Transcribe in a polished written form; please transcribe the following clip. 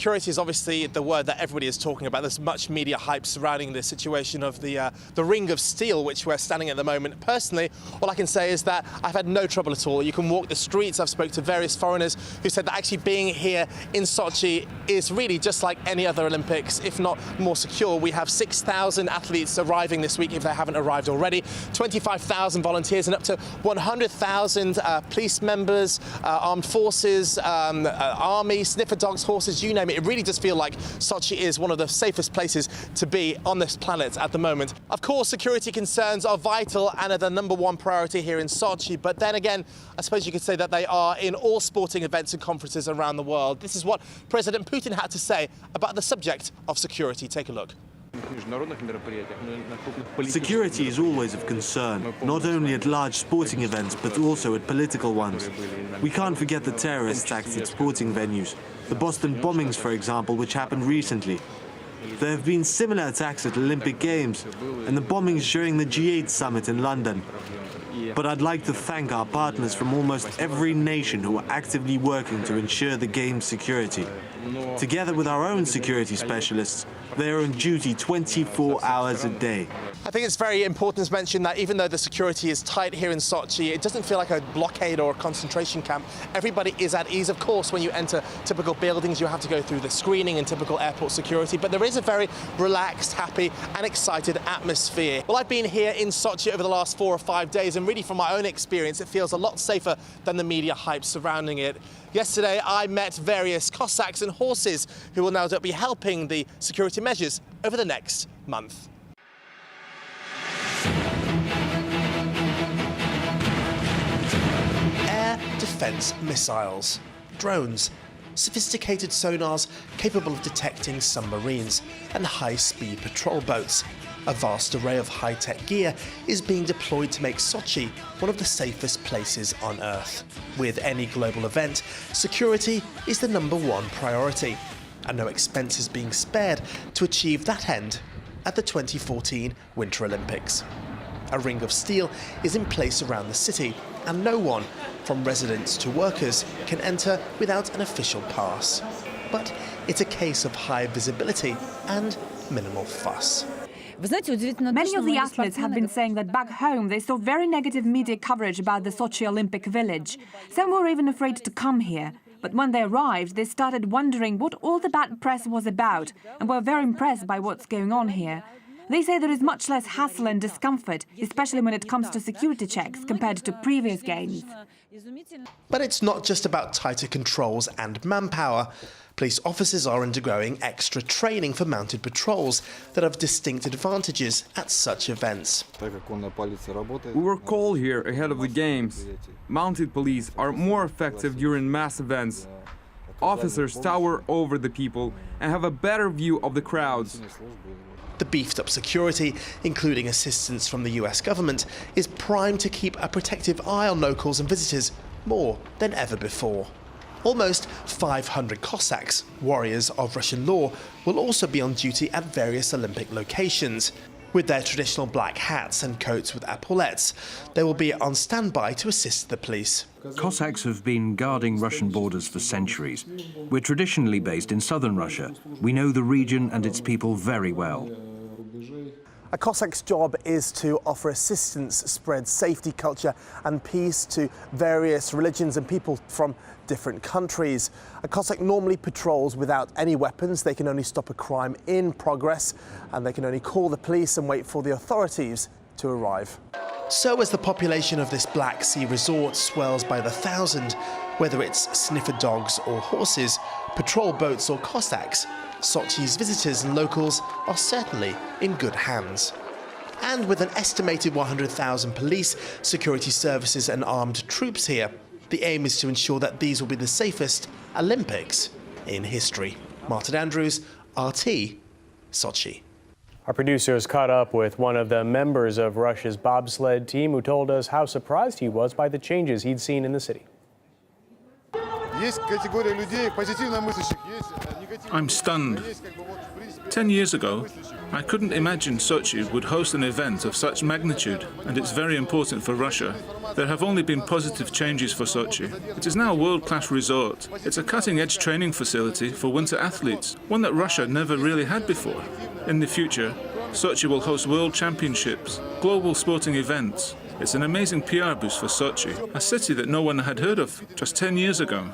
security is obviously the word that everybody is talking about. There's much media hype surrounding the situation of the ring of steel, which we're standing at the moment. Personally, all I can say is that I've had no trouble at all. You can walk the streets. I've spoken to various foreigners who said that actually being here in Sochi is really just like any other Olympics, if not more secure. We have 6,000 athletes arriving this week if they haven't arrived already, 25,000 volunteers and up to 100,000 police members, armed forces, army, sniffer dogs, horses, you name it. It really does feel like Sochi is one of the safest places to be on this planet at the moment. Of course, security concerns are vital and are the #1 priority here in Sochi, but then again, I suppose you could say that they are in all sporting events and conferences around the world. This is what President Putin had to say about the subject of security. Take a look. Security is always of concern, not only at large sporting events, but also at political ones. We can't forget the terrorist attacks at sporting venues. The Boston bombings, for example, which happened recently. There have been similar attacks at Olympic Games and the bombings during the G8 summit in London. But I'd like to thank our partners from almost every nation who are actively working to ensure the Games' security. Together with our own security specialists, they are on duty 24 hours a day. I think it's very important to mention that even though the security is tight here in Sochi, it doesn't feel like a blockade or a concentration camp. Everybody is at ease. Of course, when you enter typical buildings, you have to go through the screening and typical airport security, but there is a very relaxed, happy and excited atmosphere. Well, I've been here in Sochi over the last 4 or 5 days, and really from my own experience, it feels a lot safer than the media hype surrounding it. Yesterday, I met various cossacks and horses who will now be helping the security measures over the next month. Air defense missiles, drones, sophisticated sonars capable of detecting submarines, and high-speed patrol boats. A vast array of high-tech gear is being deployed to make Sochi one of the safest places on Earth. With any global event, security is the #1 priority, and no expense is being spared to achieve that end at the 2014 Winter Olympics. A ring of steel is in place around the city, and no one, from residents to workers, can enter without an official pass. But it's a case of high visibility and minimal fuss. Many of the athletes have been saying that back home they saw very negative media coverage about the Sochi Olympic Village. Some were even afraid to come here. But when they arrived, they started wondering what all the bad press was about and were very impressed by what's going on here. They say there is much less hassle and discomfort, especially when it comes to security checks compared to previous games. But it's not just about tighter controls and manpower. Police officers are undergoing extra training for mounted patrols that have distinct advantages at such events. We were called here ahead of the games. Mounted police are more effective during mass events. Officers tower over the people and have a better view of the crowds. The beefed-up security, including assistance from the US government, is primed to keep a protective eye on locals and visitors more than ever before. Almost 500 Cossacks, warriors of Russian law, will also be on duty at various Olympic locations. With their traditional black hats and coats with epaulettes, they will be on standby to assist the police. Cossacks have been guarding Russian borders for centuries. We're traditionally based in southern Russia. We know the region and its people very well. A Cossack's job is to offer assistance, spread safety, culture and peace to various religions and people from different countries. A Cossack normally patrols without any weapons. They can only stop a crime in progress, and they can only call the police and wait for the authorities to arrive. So as the population of this Black Sea resort swells by the thousand, whether it's sniffer dogs or horses, patrol boats or Cossacks, Sochi's visitors and locals are certainly in good hands. And with an estimated 100,000 police, security services and armed troops here, the aim is to ensure that these will be the safest Olympics in history. Martin Andrews, RT, Sochi. Our producers caught up with one of the members of Russia's bobsled team who told us how surprised he was by the changes he'd seen in the city. I'm stunned. 10 years ago, I couldn't imagine Sochi would host an event of such magnitude, and it's very important for Russia. There have only been positive changes for Sochi. It is now a world-class resort. It's a cutting-edge training facility for winter athletes, one that Russia never really had before. In the future, Sochi will host world championships, global sporting events. It's an amazing PR boost for Sochi, a city that no one had heard of just 10 years ago.